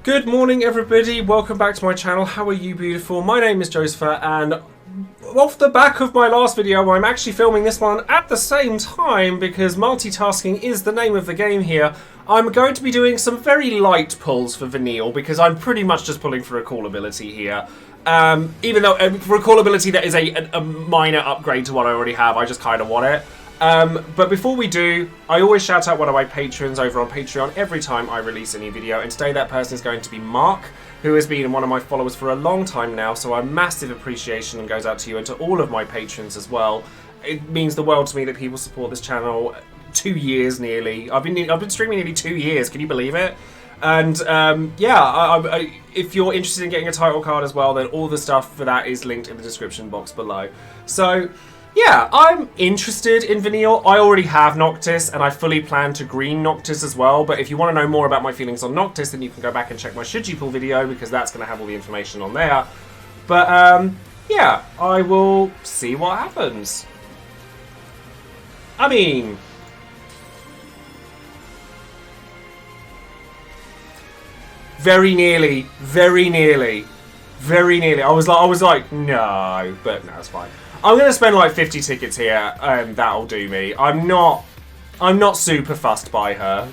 Good morning everybody, welcome back to my channel. How are you beautiful? My name is Joesephyr, and off the back of my last video I'm actually filming this one at the same time because multitasking is the name of the game here. I'm going to be doing some very light pulls for Vanille because I'm pretty much just pulling for a call ability here. Even though for a call ability that is a minor upgrade to what I already have, I just kind of want it. But before we do, I always shout out one of my patrons over on Patreon every time I release a new video, and today that person is going to be Mark, who has been one of my followers for a long time now, so a massive appreciation goes out to you and to all of my patrons as well. It means the world to me that people support this channel. 2 years nearly. I've been streaming nearly 2 years, can you believe it? And yeah, if you're interested in getting a title card as well, then all the stuff for that is linked in the description box below. So yeah, I'm interested in Vanille. I already have Noctis, and I fully plan to green Noctis as well. But if you want to know more about my feelings on Noctis, then you can go back and check my Should You Pull video, because that's going to have all the information on there. But yeah, I will see what happens. I mean, very nearly. I was like, no, but no, it's fine. I'm going to spend like 50 tickets here, and that'll do me. I'm not super fussed by her.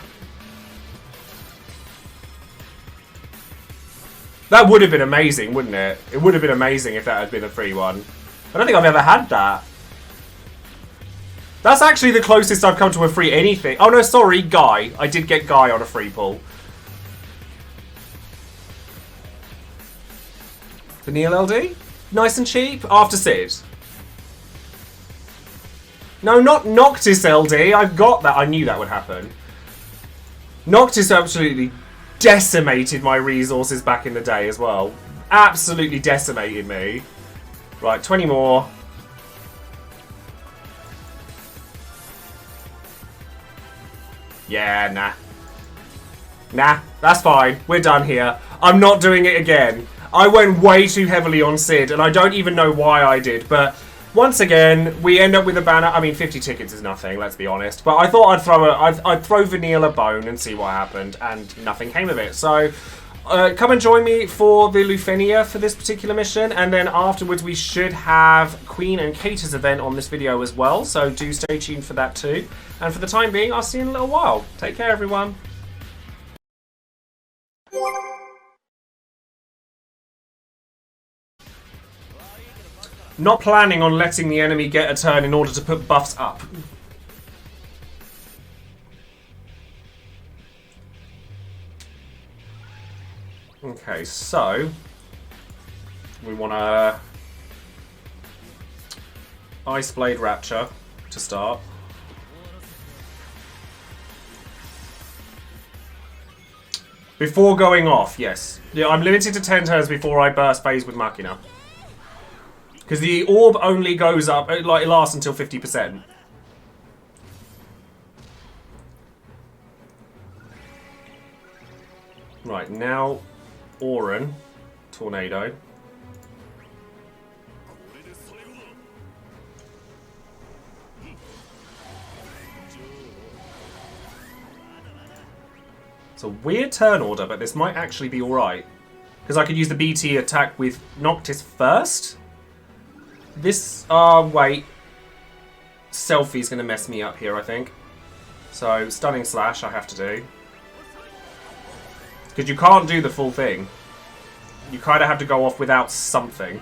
That would have been amazing, wouldn't it? It would have been amazing if that had been a free one. I don't think I've ever had that. That's actually the closest I've come to a free anything. Oh no, sorry, Guy. I did get Guy on a free pull. Vanille LD? Nice and cheap? After Sid. No, not Noctis LD. I got that. I knew that would happen. Noctis absolutely decimated my resources back in the day as well. Absolutely decimated me. Right, 20 more. Yeah, nah. Nah, that's fine. We're done here. I'm not doing it again. I went way too heavily on Sid, and I don't even know why I did, but once again, we end up with a banner. I mean, 50 tickets is nothing, let's be honest. But I thought I'd throw Vanille a bone and see what happened, and nothing came of it. So, come and join me for the Lufenia for this particular mission, and then afterwards we should have Queen and Kater's event on this video as well. So do stay tuned for that too. And for the time being, I'll see you in a little while. Take care, everyone. Not planning on letting the enemy get a turn in order to put buffs up. Okay, so we want to Ice Blade Rapture to start. Before going off, yes. Yeah, I'm limited to 10 turns before I burst phase with Machina. Because the orb only goes up, like it lasts until 50%. Right, now Auron, Tornado. It's a weird turn order, but this might actually be alright. Because I could use the BT attack with Noctis first. This, wait. Selfie's going to mess me up here, I think. So, Stunning Slash I have to do. Because you can't do the full thing. You kind of have to go off without something.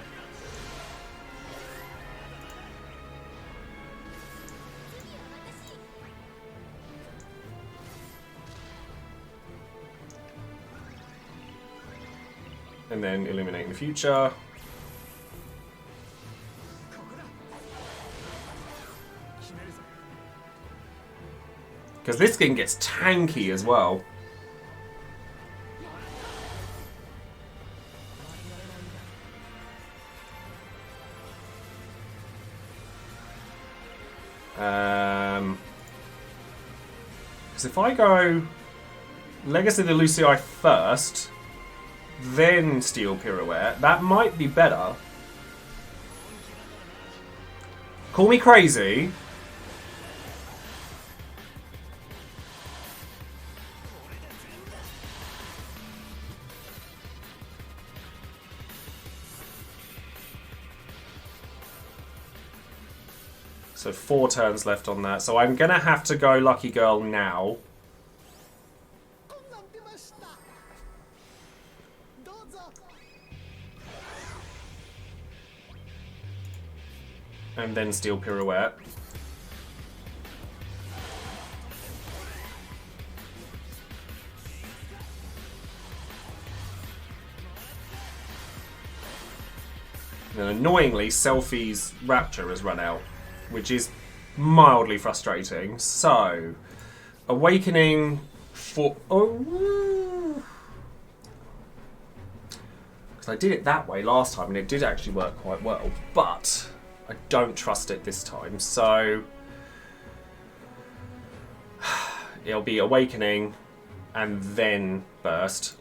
And then Illuminate in the future. Because this thing gets tanky as well. Because if I go Legacy of the Lucii first, then Steel Pirouette, that might be better. Call me crazy. So 4 turns left on that. So I'm going to have to go Lucky Girl now. And then Steel Pirouette. And annoyingly, Selfie's Rapture has run out, which is mildly frustrating. So, Awakening for... Oh! Because I did it that way last time, and it did actually work quite well. But I don't trust it this time, so... It'll be Awakening, and then Burst.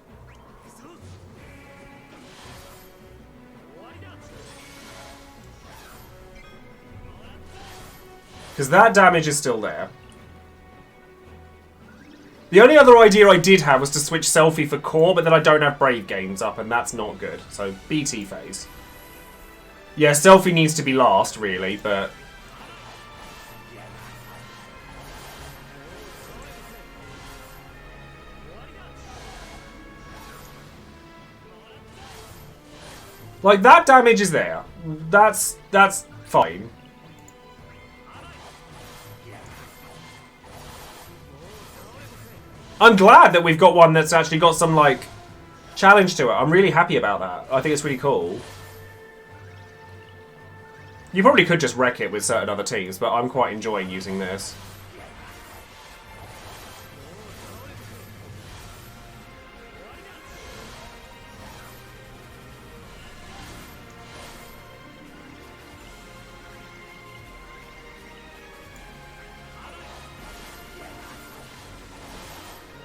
Because that damage is still there. The only other idea I did have was to switch Selfie for Core, but then I don't have Brave Games up, and that's not good. So, BT phase. Yeah, Selfie needs to be last, really, but... Like, that damage is there. That's fine. I'm glad that we've got one that's actually got some, like, challenge to it. I'm really happy about that. I think it's really cool. You probably could just wreck it with certain other teams, but I'm quite enjoying using this.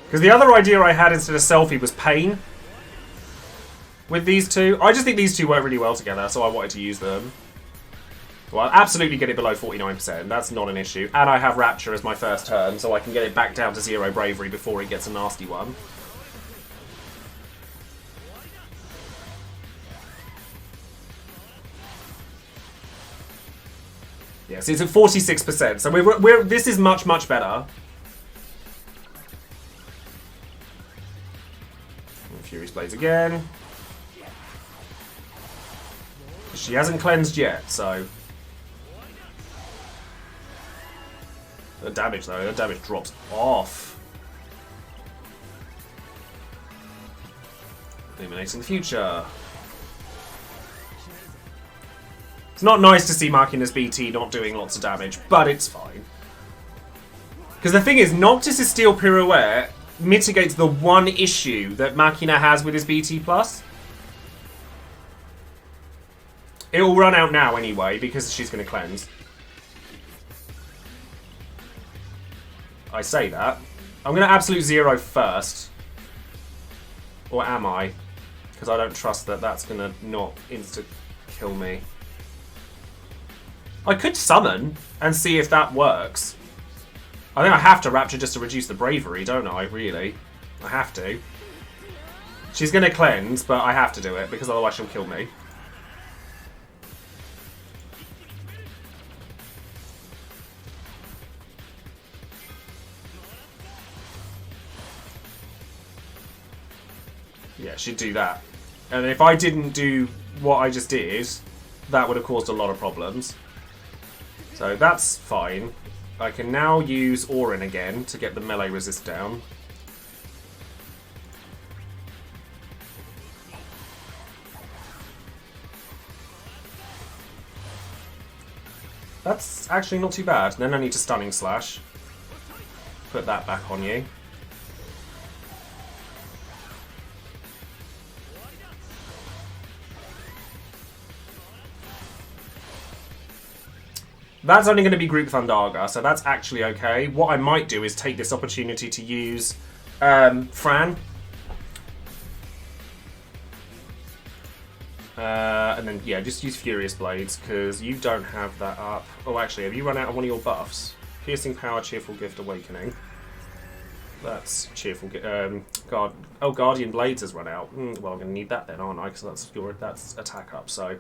Because the other idea I had instead of Selfie was Pain. With these two. I just think these two work really well together, so I wanted to use them. Well, I'll absolutely get it below 49%. That's not an issue. And I have Rapture as my first turn, so I can get it back down to 0 Bravery before it gets a nasty one. Yes, it's at 46%, so this is much, much better. Furious Blades again. She hasn't cleansed yet, so... The damage, though, the damage drops off. Eliminating the future. It's not nice to see Machina's BT not doing lots of damage, but it's fine. Because the thing is, Noctis' Steel Pirouette mitigates the one issue that Machina has with his BT+. It will run out now anyway, because she's going to cleanse. I say that. I'm going to absolute 0 first. Or am I? Because I don't trust that that's going to not insta-kill me. I could summon and see if that works. I think I have to Rapture just to reduce the bravery, don't I, really? I have to. She's going to cleanse, but I have to do it, because otherwise she'll kill me. Yeah, she'd do that. And if I didn't do what I just did, that would have caused a lot of problems. So that's fine. I can now use Auron again to get the melee resist down. That's actually not too bad. Then I need to Stunning Slash. Put that back on you. That's only going to be Group Thundaga, so that's actually okay. What I might do is take this opportunity to use Fran. And then, yeah, just use Furious Blades, because you don't have that up. Oh, actually, have you run out of one of your buffs? Piercing Power, Cheerful Gift, Awakening. That's Cheerful Gift. Guardian Blades has run out. Well, I'm going to need that then, aren't I? Because that's attack up, so...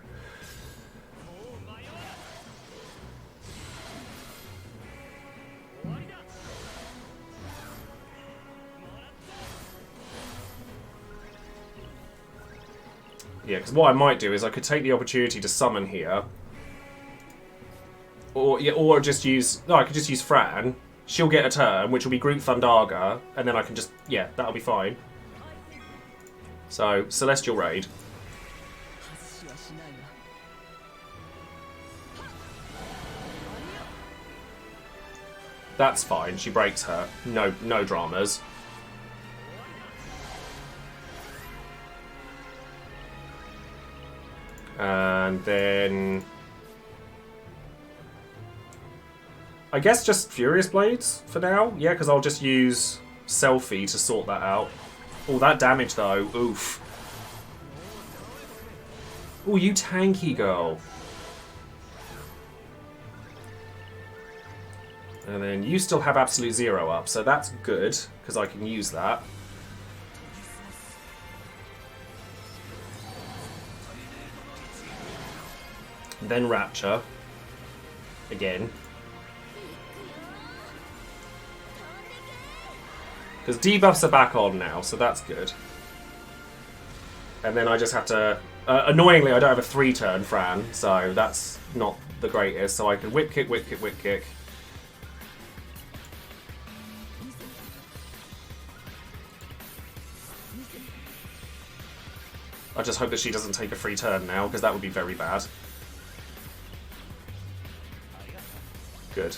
Yeah, because what I might do is I could take the opportunity to summon here. Or just use... No, I could just use Fran. She'll get a turn, which will be Group Thundaga. And then I can just... Yeah, that'll be fine. So, Celestial Raid. That's fine. She breaks her. No dramas. And then... I guess just Furious Blades for now. Yeah, because I'll just use Selfie to sort that out. Oh, that damage though. Oof. Oh, you tanky girl. And then you still have Absolute Zero up, so that's good, because I can use that. Then Rapture. Again. Because debuffs are back on now, so that's good. And then I just have to... annoyingly, I don't have a 3-turn Fran, so that's not the greatest. So I can Whip Kick, Whip Kick, Whip Kick. I just hope that she doesn't take a free turn now, because that would be very bad. Good.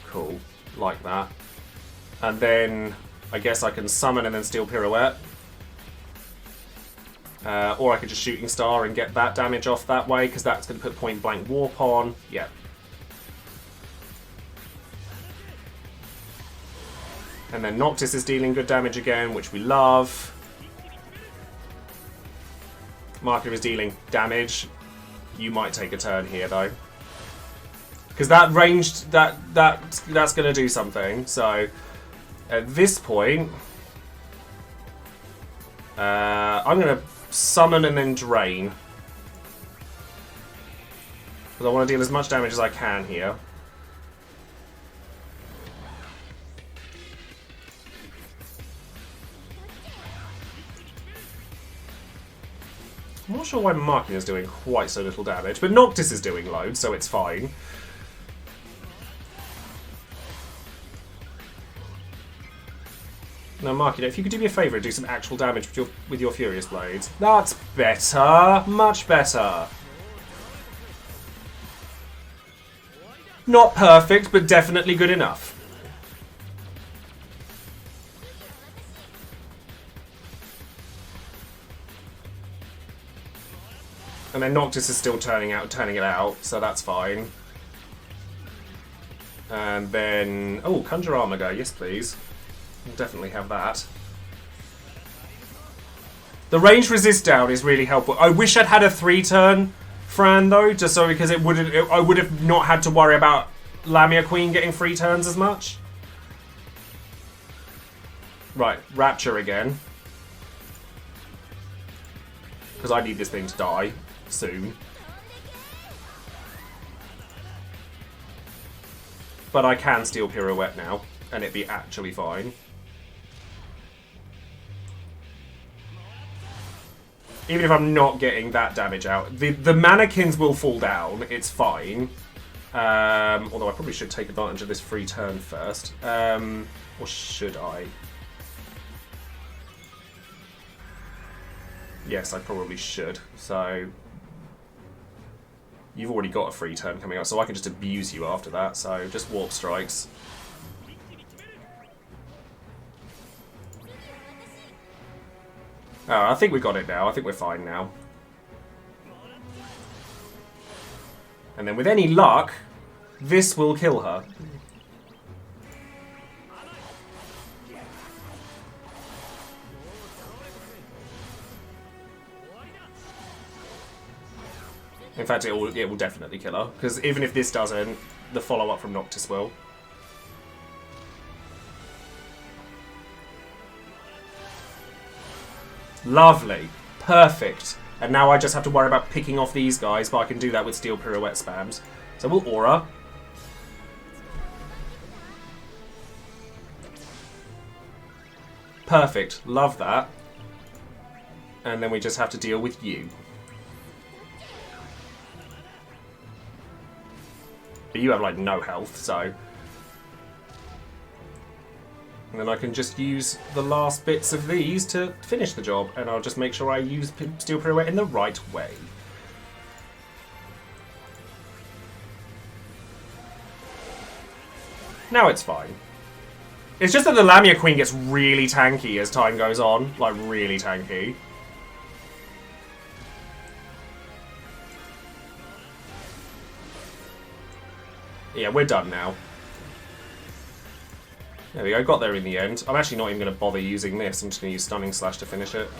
Cool. Like that. And then I guess I can summon and then Steel Pirouette. Or I could just Shooting Star and get that damage off that way, because that's going to put Point Blank Warp on. Yeah. And then Noctis is dealing good damage again, which we love. Marker is dealing damage. You might take a turn here though, because that ranged that's going to do something. So at this point, I'm going to summon and then drain, because I want to deal as much damage as I can here. I'm not sure why Marking is doing quite so little damage, but Noctis is doing loads, so it's fine. Now, Marking, if you could do me a favour and do some actual damage with your Furious Blades. That's better. Much better. Not perfect, but definitely good enough. And then Noctis is still turning it out, so that's fine. And then... Oh, Conjure Armor, yes please. We'll definitely have that. The range resist down is really helpful. I wish I'd had a 3-turn Fran though, just so because I would have not had to worry about Lamia Queen getting 3 turns as much. Right, Rapture again. Because I need this thing to die soon. But I can Steel Pirouette now, and it'd be actually fine. Even if I'm not getting that damage out. The mannequins will fall down, it's fine. Although I probably should take advantage of this free turn first. Or should I? Yes, I probably should. So... You've already got a free turn coming up, so I can just abuse you after that. So just Warp Strikes. Oh, I think we got it now. I think we're fine now. And then with any luck, this will kill her. In fact, it will definitely kill her, because even if this doesn't, the follow-up from Noctis will. Lovely. Perfect. And now I just have to worry about picking off these guys, but I can do that with Steel Pirouette spams. So we'll Aura. Perfect. Love that. And then we just have to deal with you. But you have, like, no health, so... And then I can just use the last bits of these to finish the job, and I'll just make sure I use Steel Pirouette in the right way. Now it's fine. It's just that the Lamia Queen gets really tanky as time goes on. Like, really tanky. Yeah, we're done now. There we go, got there in the end. I'm actually not even going to bother using this. I'm just going to use Stunning Slash to finish it.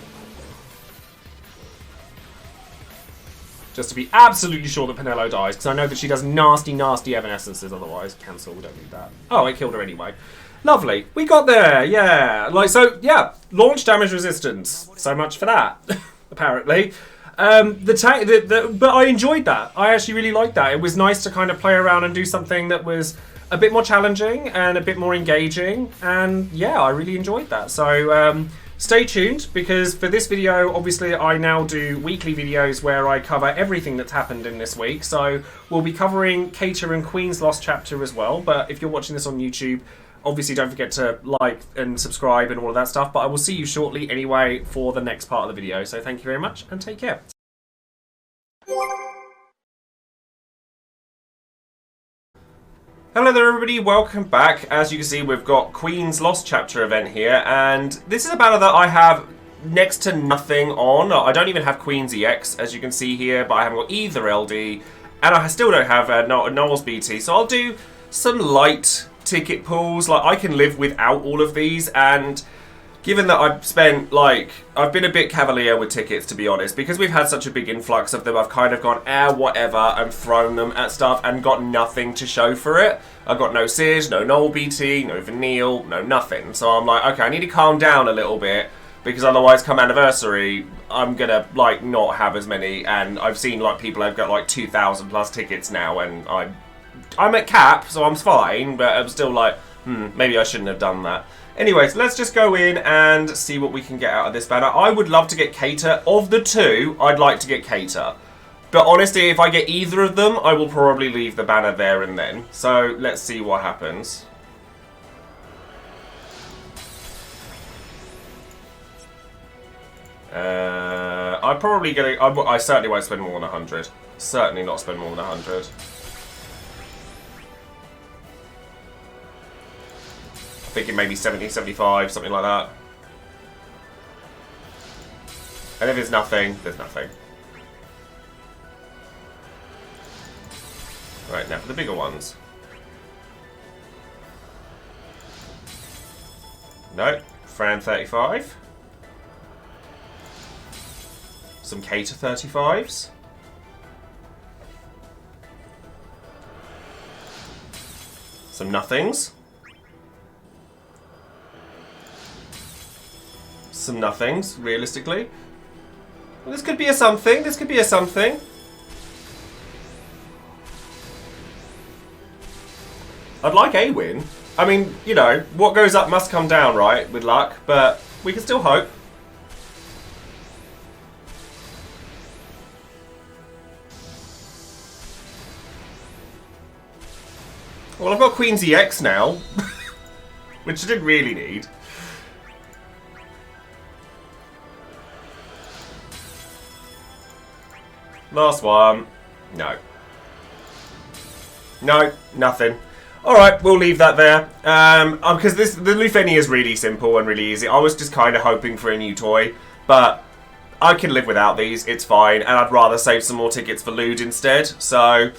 Just to be absolutely sure that Penelo dies, because I know that she does nasty, nasty Evanescences otherwise. Cancel, we don't need that. Oh, I killed her anyway. Lovely. We got there, yeah. Like, so, yeah. Launch damage resistance. So much for that, apparently. But I enjoyed that. I actually really liked that. It was nice to kind of play around and do something that was a bit more challenging and a bit more engaging. And, yeah, I really enjoyed that. So, stay tuned, because for this video, obviously, I now do weekly videos where I cover everything that's happened in this week. So we'll be covering Cater and Queen's Lost Chapter as well. But if you're watching this on YouTube, obviously don't forget to like and subscribe and all of that stuff. But I will see you shortly anyway for the next part of the video. So thank you very much and take care. Hello there everybody, welcome back. As you can see, we've got Queen's Lost Chapter event here, and this is a banner that I have next to nothing on. I don't even have Queen's EX, as you can see here, but I haven't got either LD, and I still don't have Noctis BT, so I'll do some light ticket pools. Like, I can live without all of these, and given that I've been a bit cavalier with tickets, to be honest, because we've had such a big influx of them, I've kind of gone, whatever, and thrown them at stuff and got nothing to show for it. I've got no Sid, no Noel BT, no Vanille, no nothing. So I'm like, okay, I need to calm down a little bit, because otherwise come anniversary, I'm gonna, like, not have as many, and I've seen, like, people have got, like, 2,000 plus tickets now, and I'm at cap, so I'm fine, but I'm still like, maybe I shouldn't have done that. Anyways, let's just go in and see what we can get out of this banner. I would love to get Cater. Of the two, I'd like to get Cater. But honestly, if I get either of them, I will probably leave the banner there and then. So, let's see what happens. I'm probably going to... I certainly won't spend more than 100. Certainly not spend more than 100. I think it may be 70, 75, something like that. And if there's nothing, there's nothing. Right, now for the bigger ones. No, Fran 35. Some Cater 35s. Some nothings. Some nothings, realistically. Well, this could be a something. This could be a something. I'd like a win. I mean, you know, what goes up must come down, right? With luck, but we can still hope. Well, I've got Queen's EX now, which I didn't really need. Last one. No. No, nothing. Alright, we'll leave that there. Because the Lufenia is really simple and really easy. I was just kind of hoping for a new toy, but I can live without these. It's fine, and I'd rather save some more tickets for Lude instead. So,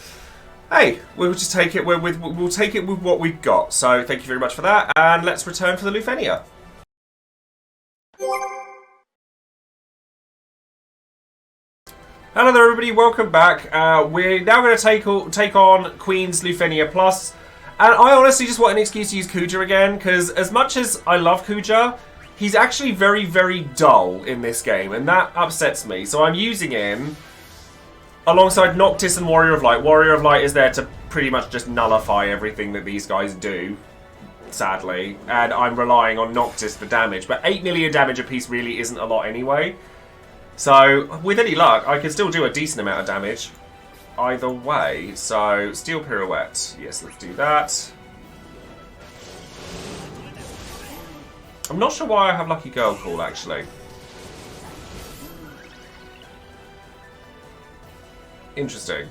hey, we'll just take it we'll take it with what we've got. So, thank you very much for that, and let's return for the Lufenia. Hello there everybody, welcome back. We're now going to take on Queen's Lufenia Plus. And I honestly just want an excuse to use Kuja again, because as much as I love Kuja, he's actually very, very dull in this game, and that upsets me. So I'm using him alongside Noctis and Warrior of Light. Warrior of Light is there to pretty much just nullify everything that these guys do, sadly. And I'm relying on Noctis for damage, but 8 million damage apiece really isn't a lot anyway. So, with any luck, I can still do a decent amount of damage. either way. So, Steel Pirouette. Yes, let's do that. I'm not sure why I have Lucky Girl Call, actually. Interesting.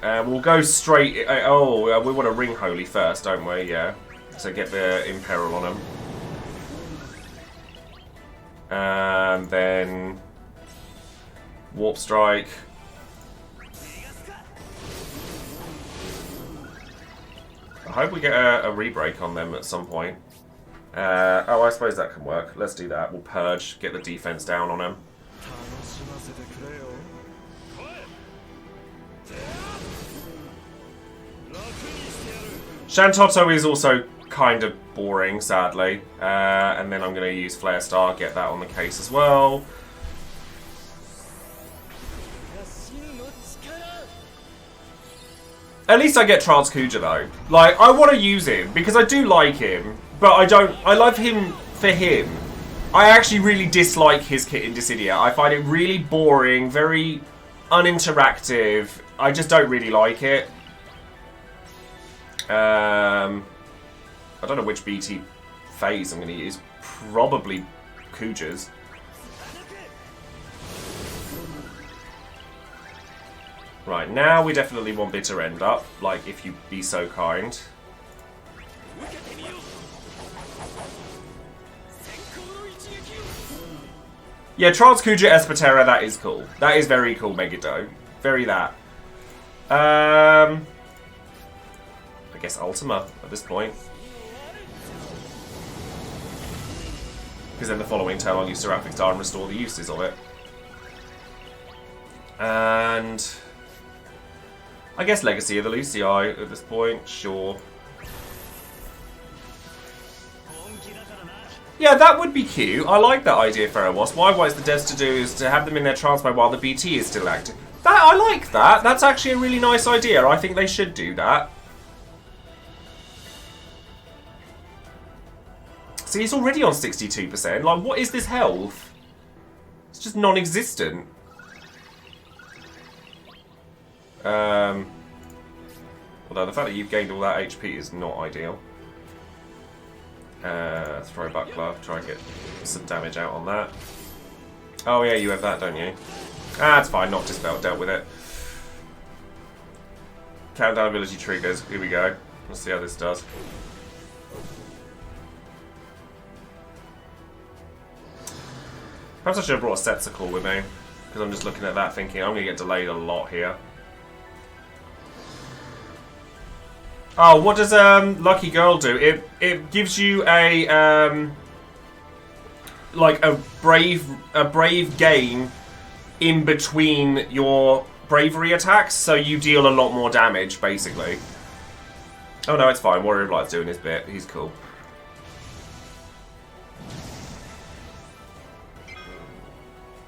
We'll go straight... we want a Ring Holy first, don't we? Yeah. So get the Imperil on them. And then... Warp Strike. I hope we get a re-break on them at some point. I suppose that can work. Let's do that. We'll Purge, get the defense down on them. Shantotto is also kind of boring, sadly. And then I'm going to use Flare Star, get that on the case as well. At least I get Trance Kuja though. Like, I want to use him because I do like him, but I love him for him. I actually really dislike his kit in Dissidia. I find it really boring, very uninteractive. I just don't really like it. I don't know which BT phase I'm going to use. Probably Kuja's. Right, now we definitely want Bitter End up, like, if you be so kind. Yeah, Trance Kuja Espatera, that is cool. That is very cool, Megiddo. Very that. I guess Ultima at this point. Because then the following turn I'll use Seraphic Star and restore the uses of it. And... I guess Legacy of the Lucii at this point, sure. Yeah, that would be cute. I like that idea, Ferrowas. What the devs to do is to have them in their trance mode while the BT is still active. I like that. That's actually a really nice idea. I think they should do that. See, he's already on 62%. Like, what is this health? It's just non-existent. Although the fact that you've gained all that HP is not ideal. Throw Buckler, try and get some damage out on that. Oh yeah, you have that, don't you? Ah, it's fine, Noctis Belt dealt with it. Countdown ability triggers, here we go. Let's see how this does. Perhaps I should have brought a Setsucall with me, because I'm just looking at that thinking I'm going to get delayed a lot here. Oh, what does Lucky Girl do? It gives you a like a brave gain in between your bravery attacks, so you deal a lot more damage, basically. Oh no, it's fine. Warrior of Light's doing his bit. He's cool.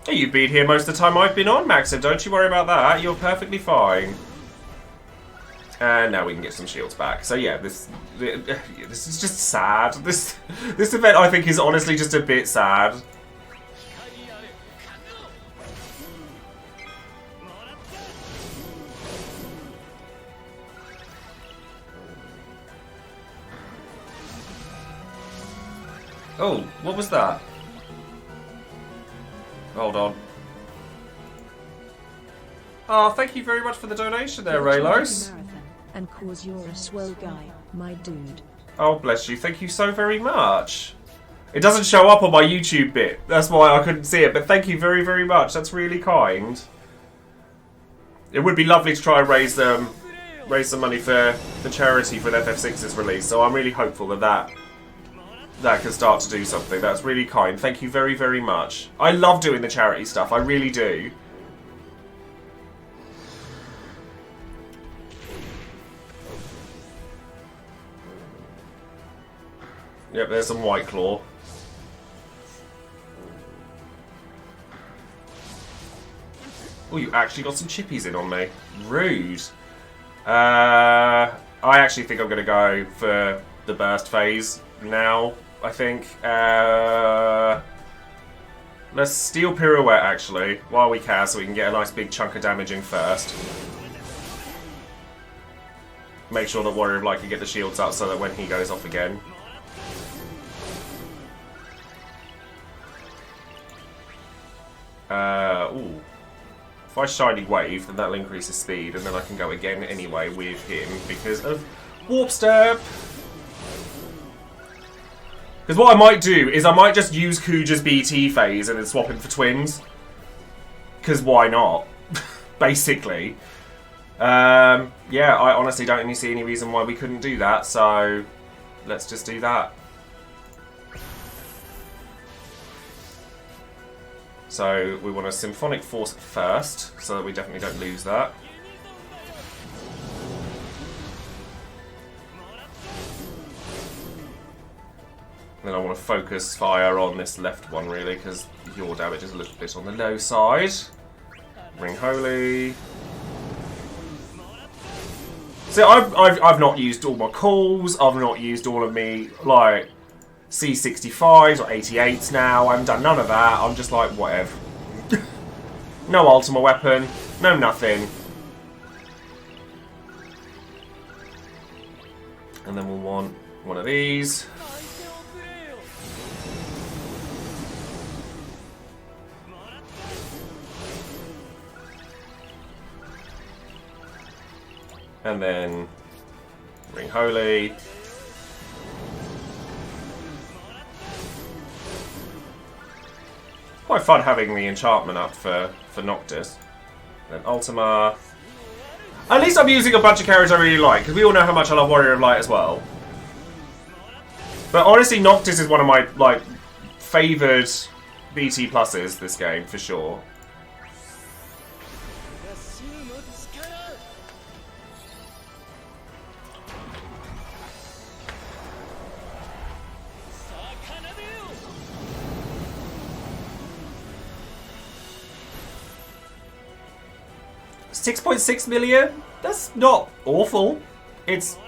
Hey, you've been here most of the time I've been on, Maxim. Don't you worry about that. You're perfectly fine. And now we can get some shields back. So yeah, this is just sad. This event, I think, is honestly just a bit sad. Oh, what was that? Hold on. Oh, thank you very much for the donation there, Raylos. And cause you're a swell guy, my dude. Oh, bless you. Thank you so very much. It doesn't show up on my YouTube bit. That's why I couldn't see it. But thank you very, very much. That's really kind. It would be lovely to try and raise some money for the charity for FF6's release. So I'm really hopeful that can start to do something. That's really kind. Thank you very, very much. I love doing the charity stuff. I really do. Yep, there's some White Claw. Oh, you actually got some chippies in on me. Rude. I actually think I'm going to go for the burst phase now, I think. Let's steal Pirouette, actually, while we can, so we can get a nice big chunk of damage in first. Make sure that Warrior of Light can get the shields up so that when he goes off again. Ooh. If I Shiny Wave, then that'll increase his speed, and then I can go again anyway with him because of Warp Step. Because what I might do is I might just use Kuja's BT phase and then swap him for Twins. Because why not? Basically. Yeah, I honestly don't really see any reason why we couldn't do that, so let's just do that. So we want a Symphonic Force first, so that we definitely don't lose that. Then I want to focus fire on this left one, really, because your damage is a little bit on the low side. Ring Holy. So I've not used all my calls. I've not used all of me like C65s or 88s now. I haven't done none of that. I'm just like whatever. No Ultima weapon. No nothing. And then we'll want one of these. And then Ring Holy. Quite fun having the enchantment up for Noctis. And then Ultima. At least I'm using a bunch of characters I really like, because we all know how much I love Warrior of Light as well. But honestly, Noctis is one of my like favoured BT pluses this game, for sure. $6.6 million? That's not awful. It's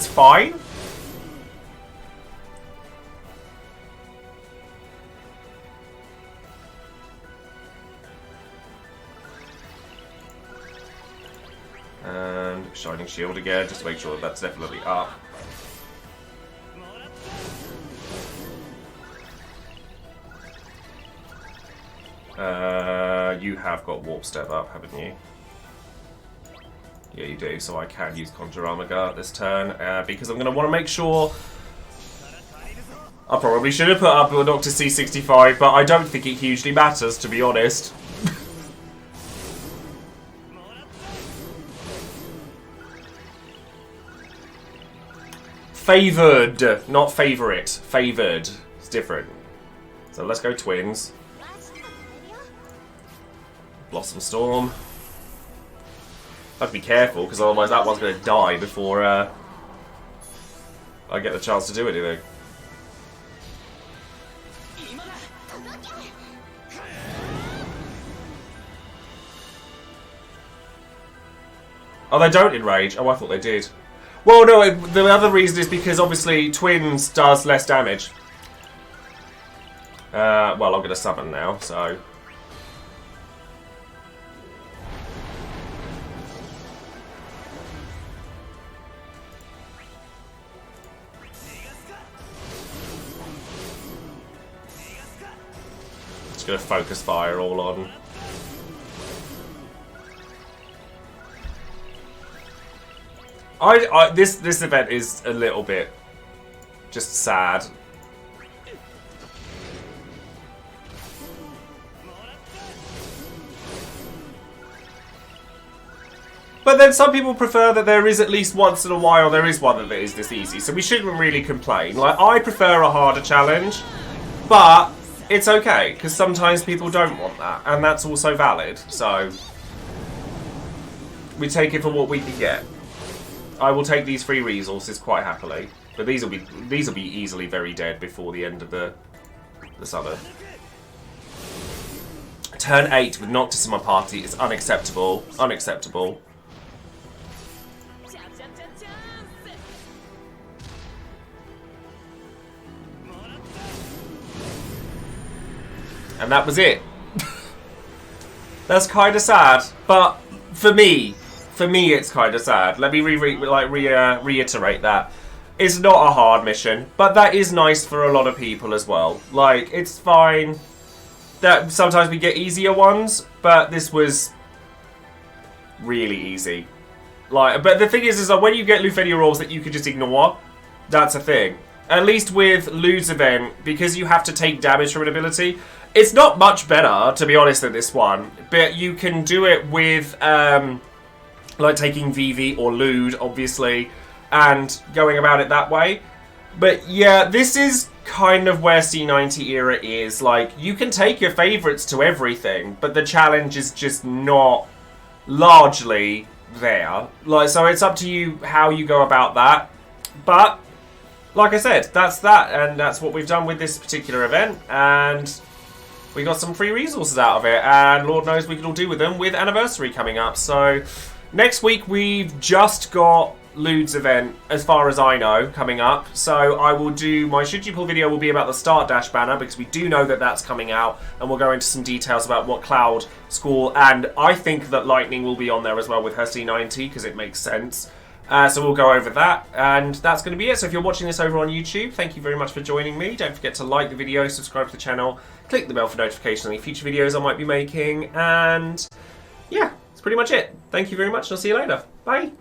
fine. And Shining Shield again, just to make sure that that's definitely up. You have got Warp Step up, haven't you? Yeah, you do, so I can use Conjure Omega this turn, because I'm going to want to make sure... I probably should have put up a Noctis C65, but I don't think it hugely matters, to be honest. Favoured, not favourite. Favoured. It's different. So let's go Twins. Blossom Storm. I have to be careful, because otherwise that one's going to die before I get the chance to do anything. Oh, they don't enrage? Oh, I thought they did. Well, no, the other reason is because obviously Twins does less damage. Well, I'm going to summon now, so... Gonna focus fire all on. This event is a little bit just sad. But then some people prefer that there is at least once in a while there is one that is this easy, so we shouldn't really complain. Like, I prefer a harder challenge, but it's okay, because sometimes people don't want that, and that's also valid, so we take it for what we can get. I will take these 3 resources quite happily, but these will be easily very dead before the end of the summon. Turn 8 with Noctis in my party is unacceptable. Unacceptable. And that was it. That's kind of sad, but for me it's kind of sad. Let me reiterate that. It's not a hard mission, but that is nice for a lot of people as well. Like, it's fine that sometimes we get easier ones, but this was really easy. Like, but the thing is that when you get Lufenia rolls that you could just ignore, that's a thing. At least with Lude's event, because you have to take damage from an ability, it's not much better, to be honest, than this one. But you can do it with, like, taking VV or Lude, obviously, and going about it that way. But yeah, this is kind of where C90 era is. Like, you can take your favourites to everything, but the challenge is just not largely there. Like, so it's up to you how you go about that. But like I said, that's that, and that's what we've done with this particular event, and we got some free resources out of it, and Lord knows we can all do with them with Anniversary coming up. So next week we've just got Lude's event, as far as I know, coming up. So I will do, my Should You Pull video will be about the Start Dash banner, because we do know that that's coming out, and we'll go into some details about what Cloud School, and I think that Lightning will be on there as well with her C90, because it makes sense. So we'll go over that, and that's going to be it. So if you're watching this over on YouTube, thank you very much for joining me. Don't forget to like the video, subscribe to the channel, click the bell for notifications on any future videos I might be making, and yeah, that's pretty much it. Thank you very much, and I'll see you later. Bye!